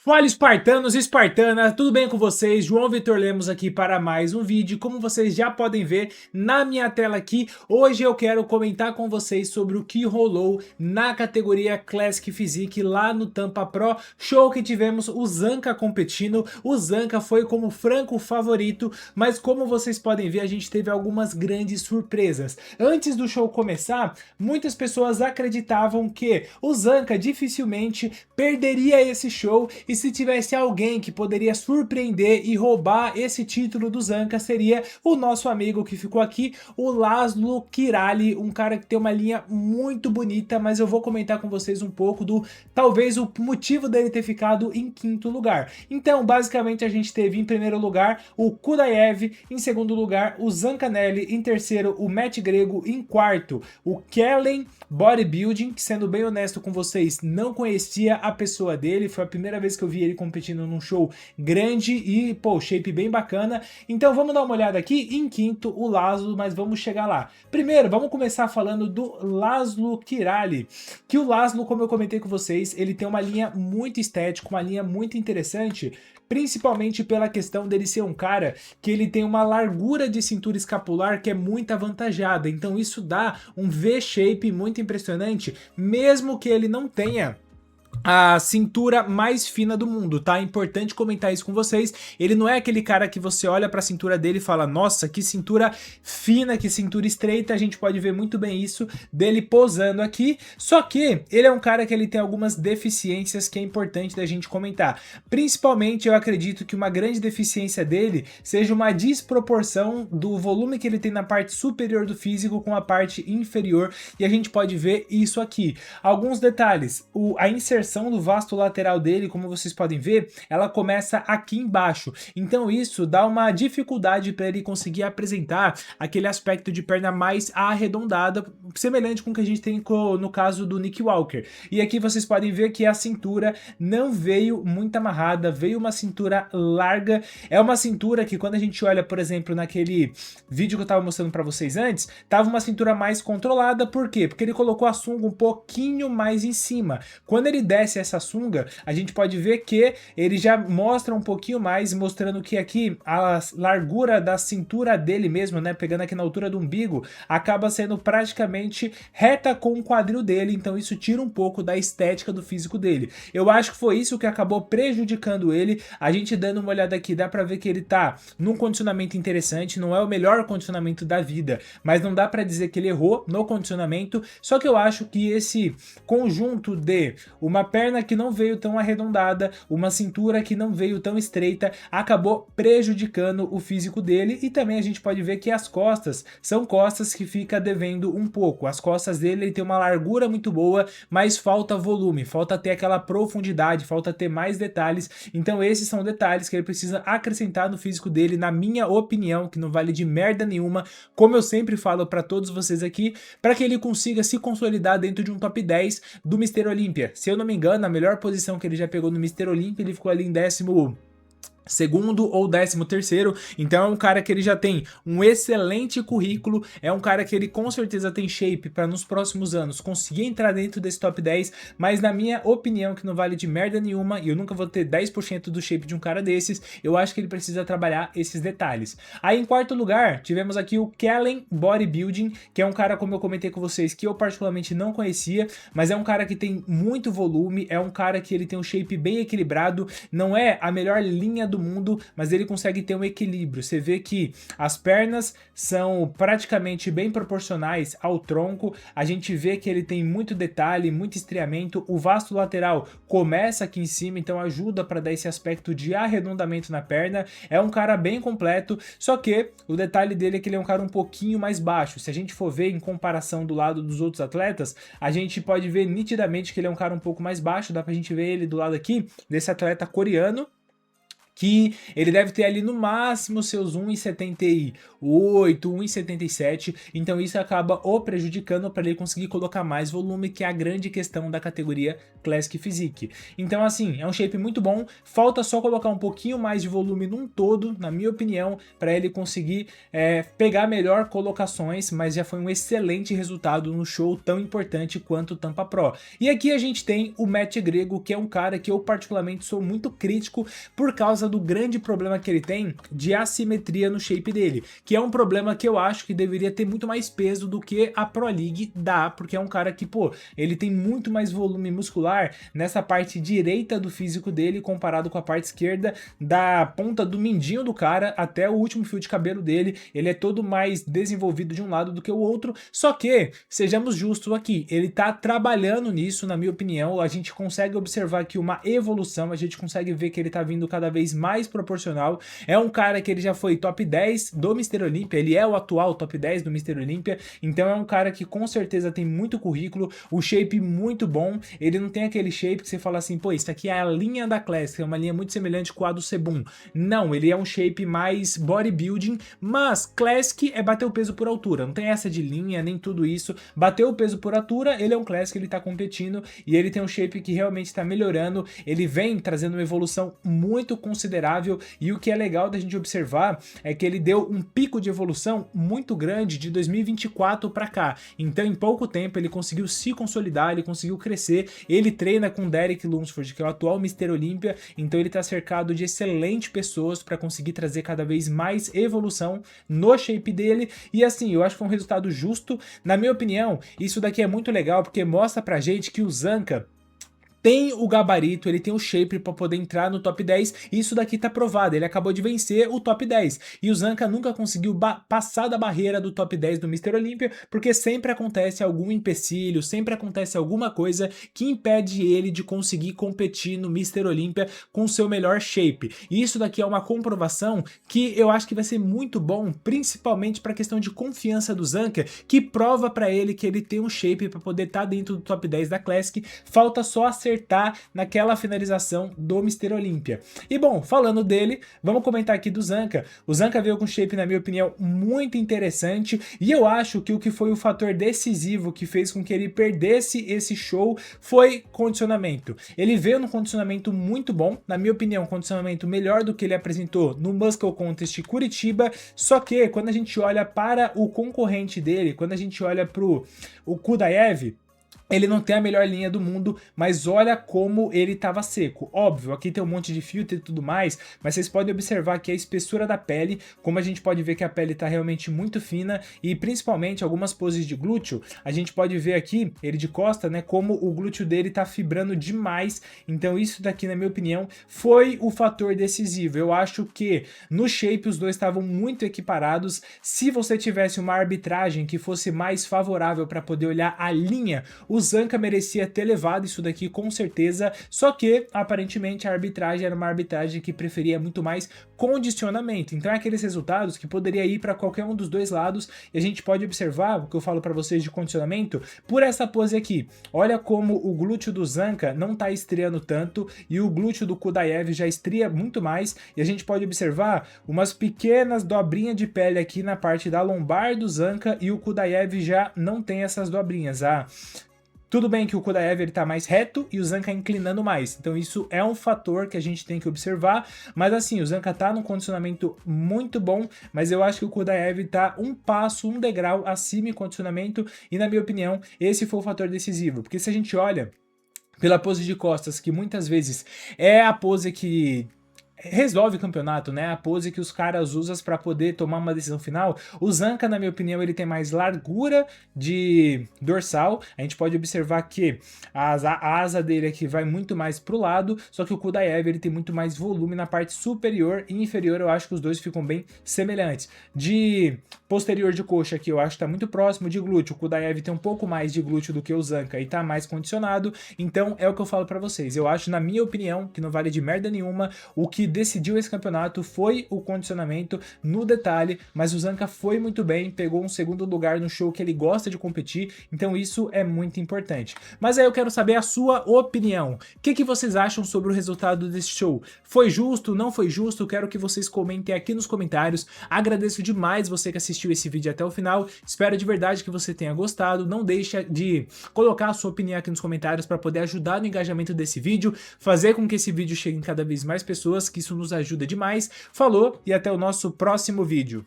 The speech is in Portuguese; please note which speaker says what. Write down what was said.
Speaker 1: Fala espartanos e espartanas, tudo bem com vocês? João Vitor Lemos aqui para mais um vídeo. Como vocês já podem ver na minha tela aqui, hoje eu quero comentar com vocês sobre o que rolou na categoria Classic Physique lá no Tampa Pro Show, que tivemos o Zanca competindo. O Zanca foi como franco favorito, mas como vocês podem ver, a gente teve algumas grandes surpresas. Antes do show começar, muitas pessoas acreditavam que o Zanca dificilmente perderia esse show, e se tivesse alguém que poderia surpreender e roubar esse título do Zanca, seria o nosso amigo que ficou aqui, o Laszlo Kiraly, um cara que tem uma linha muito bonita, mas eu vou comentar com vocês um pouco do, talvez, o motivo dele ter ficado em quinto lugar. Então, basicamente, a gente teve em primeiro lugar o Kudayev, em segundo lugar o Zancanelli, em terceiro o Matt Grego, em quarto o Kellen Bodybuilding, que, sendo bem honesto com vocês, não conhecia a pessoa dele, foi a primeira vez que eu vi ele competindo num show grande e, pô, shape bem bacana. Então vamos dar uma olhada aqui. Em quinto, o Laszlo, mas vamos chegar lá. Primeiro, vamos começar falando do Laszlo Kiraly, que o Laszlo, como eu comentei com vocês, ele tem uma linha muito estética, uma linha muito interessante, principalmente pela questão dele ser um cara que ele tem uma largura de cintura escapular que é muito avantajada, então isso dá um V-shape muito impressionante, mesmo que ele não tenha a cintura mais fina do mundo, tá? É importante comentar isso com vocês. Ele não é aquele cara que você olha pra cintura dele e fala, nossa, que cintura fina, que cintura estreita. A gente pode ver muito bem isso dele posando aqui. Só que ele é um cara que ele tem algumas deficiências que é importante da gente comentar. Principalmente, eu acredito que uma grande deficiência dele seja uma desproporção do volume que ele tem na parte superior do físico com a parte inferior. E a gente pode ver isso aqui. Alguns detalhes. A inserção do vasto lateral dele, como vocês podem ver, ela começa aqui embaixo. Então isso dá uma dificuldade para ele conseguir apresentar aquele aspecto de perna mais arredondada, semelhante com o que a gente tem no caso do Nick Walker. E aqui vocês podem ver que a cintura não veio muito amarrada, veio uma cintura larga. É uma cintura que, quando a gente olha, por exemplo, naquele vídeo que eu estava mostrando para vocês antes, tava uma cintura mais controlada. Por quê? Porque ele colocou a sunga um pouquinho mais em cima. Quando ele desce essa sunga, a gente pode ver que ele já mostra um pouquinho mais, mostrando que aqui a largura da cintura dele mesmo, né, pegando aqui na altura do umbigo, acaba sendo praticamente reta com o quadril dele, então isso tira um pouco da estética do físico dele. Eu acho que foi isso que acabou prejudicando ele. A gente dando uma olhada aqui, dá pra ver que ele tá num condicionamento interessante, não é o melhor condicionamento da vida, mas não dá pra dizer que ele errou no condicionamento, só que eu acho que esse conjunto de uma perna que não veio tão arredondada, uma cintura que não veio tão estreita, acabou prejudicando o físico dele. E também a gente pode ver que as costas são costas que fica devendo um pouco. As costas dele, ele tem uma largura muito boa, mas falta volume, falta ter aquela profundidade, falta ter mais detalhes. Então esses são detalhes que ele precisa acrescentar no físico dele, na minha opinião, que não vale de merda nenhuma, como eu sempre falo para todos vocês aqui, para que ele consiga se consolidar dentro de um top 10 do Mr. Olympia. Se eu não me engano, a melhor posição que ele já pegou no Mr. Olympia, ele ficou ali em 12º ou 13º, então é um cara que ele já tem um excelente currículo, é um cara que ele com certeza tem shape para nos próximos anos conseguir entrar dentro desse top 10, mas na minha opinião, que não vale de merda nenhuma, e eu nunca vou ter 10% do shape de um cara desses, eu acho que ele precisa trabalhar esses detalhes. Aí em quarto lugar, tivemos aqui o Kellen Bodybuilding, que é um cara, como eu comentei com vocês, que eu particularmente não conhecia, mas é um cara que tem muito volume, é um cara que ele tem um shape bem equilibrado, não é a melhor linha do mundo, mas ele consegue ter um equilíbrio. Você vê que as pernas são praticamente bem proporcionais ao tronco, a gente vê que ele tem muito detalhe, muito estriamento, o vasto lateral começa aqui em cima, então ajuda para dar esse aspecto de arredondamento na perna. É um cara bem completo, só que o detalhe dele é que ele é um cara um pouquinho mais baixo. Se a gente for ver em comparação do lado dos outros atletas, a gente pode ver nitidamente que ele é um cara um pouco mais baixo. Dá pra gente ver ele do lado aqui desse atleta coreano, que ele deve ter ali no máximo seus 1,78, 1,77, então isso acaba o prejudicando para ele conseguir colocar mais volume, que é a grande questão da categoria Classic Physique. Então assim, é um shape muito bom, falta só colocar um pouquinho mais de volume num todo, na minha opinião, para ele conseguir pegar melhor colocações, mas já foi um excelente resultado no show tão importante quanto o Tampa Pro. E aqui a gente tem o Matt Grego, que é um cara que eu particularmente sou muito crítico por causa do grande problema que ele tem de assimetria no shape dele, que é um problema que eu acho que deveria ter muito mais peso do que a Pro League dá, porque é um cara que, pô, ele tem muito mais volume muscular nessa parte direita do físico dele comparado com a parte esquerda, da ponta do mindinho do cara até o último fio de cabelo dele, ele é todo mais desenvolvido de um lado do que o outro, só que, sejamos justos aqui, ele tá trabalhando nisso, na minha opinião, a gente consegue observar aqui uma evolução, a gente consegue ver que ele tá vindo cada vez mais proporcional, é um cara que ele já foi top 10 do Mr. Olympia, ele é o atual top 10 do Mr. Olympia, então é um cara que com certeza tem muito currículo, o shape muito bom, ele não tem aquele shape que você fala assim, pô, isso aqui é a linha da Classic, é uma linha muito semelhante com a do Sebum. Não, ele é um shape mais bodybuilding, mas Classic é bater o peso por altura, não tem essa de linha, nem tudo isso, bateu o peso por altura, ele é um Classic, ele tá competindo, e ele tem um shape que realmente tá melhorando, ele vem trazendo uma evolução muito considerável, e o que é legal da gente observar é que ele deu um pico de evolução muito grande de 2024 para cá, então em pouco tempo ele conseguiu se consolidar, ele conseguiu crescer, ele treina com Derek Lunsford, que é o atual Mr. Olympia, então ele tá cercado de excelentes pessoas para conseguir trazer cada vez mais evolução no shape dele, e assim, eu acho que foi um resultado justo, na minha opinião, isso daqui é muito legal, porque mostra pra gente que o Zanca tem o gabarito, ele tem o shape para poder entrar no top 10, e isso daqui tá provado, ele acabou de vencer o top 10, e o Zanca nunca conseguiu passar da barreira do top 10 do Mr. Olympia, porque sempre acontece algum empecilho, sempre acontece alguma coisa que impede ele de conseguir competir no Mr. Olympia com seu melhor shape, e isso daqui é uma comprovação que eu acho que vai ser muito bom, principalmente para a questão de confiança do Zanca, que prova para ele que ele tem um shape para poder estar dentro do top 10 da Classic, falta só acertar naquela finalização do Mr. Olympia. E bom, falando dele, vamos comentar aqui do Zanca. O Zanca veio com shape, na minha opinião, muito interessante, e eu acho que o que foi o fator decisivo que fez com que ele perdesse esse show foi condicionamento. Ele veio num condicionamento muito bom, na minha opinião, um condicionamento melhor do que ele apresentou no Muscle Contest Curitiba, só que quando a gente olha para o concorrente dele, quando a gente olha para o Kudaev, ele não tem a melhor linha do mundo, mas olha como ele estava seco. Óbvio, aqui tem um monte de filtro e tudo mais, mas vocês podem observar que a espessura da pele, como a gente pode ver que a pele está realmente muito fina, e principalmente algumas poses de glúteo, a gente pode ver aqui, ele de costa, né, como o glúteo dele está fibrando demais, então isso daqui, na minha opinião, foi o fator decisivo. Eu acho que no shape os dois estavam muito equiparados, se você tivesse uma arbitragem que fosse mais favorável para poder olhar a linha, o Zanca merecia ter levado isso daqui com certeza, só que aparentemente a arbitragem era uma arbitragem que preferia muito mais condicionamento, então é aqueles resultados que poderia ir para qualquer um dos dois lados, e a gente pode observar o que eu falo para vocês de condicionamento por essa pose aqui. Olha como o glúteo do Zanca não tá estreando tanto e o glúteo do Kudaev já estria muito mais, e a gente pode observar umas pequenas dobrinhas de pele aqui na parte da lombar do Zanca, e o Kudaev já não tem essas dobrinhas. Tudo bem que o Kudaev ele tá mais reto e o Zanca inclinando mais, então isso é um fator que a gente tem que observar, mas assim, o Zanca tá num condicionamento muito bom, mas eu acho que o Kudaev tá um passo, um degrau acima em condicionamento, e na minha opinião, esse foi o fator decisivo, porque se a gente olha pela pose de costas, que muitas vezes é a pose que resolve o campeonato, né? A pose que os caras usam para poder tomar uma decisão final. O Zanca, na minha opinião, ele tem mais largura de dorsal. A gente pode observar que a asa dele aqui vai muito mais pro lado, só que o Kudaev ele tem muito mais volume na parte superior e inferior. Eu acho que os dois ficam bem semelhantes. De posterior de coxa aqui, eu acho que tá muito próximo. De glúteo, o Kudaev tem um pouco mais de glúteo do que o Zanca e tá mais condicionado. Então é o que eu falo para vocês. Eu acho, na minha opinião, que não vale de merda nenhuma, o que decidiu esse campeonato foi o condicionamento no detalhe, mas o Zanca foi muito bem, pegou um segundo lugar no show que ele gosta de competir, então isso é muito importante. Mas aí eu quero saber a sua opinião. O que vocês acham sobre o resultado desse show? Foi justo? Não foi justo? Quero que vocês comentem aqui nos comentários. Agradeço demais você que assistiu esse vídeo até o final. Espero de verdade que você tenha gostado. Não deixa de colocar a sua opinião aqui nos comentários para poder ajudar no engajamento desse vídeo, fazer com que esse vídeo chegue em cada vez mais pessoas, que isso nos ajuda demais. Falou e até o nosso próximo vídeo.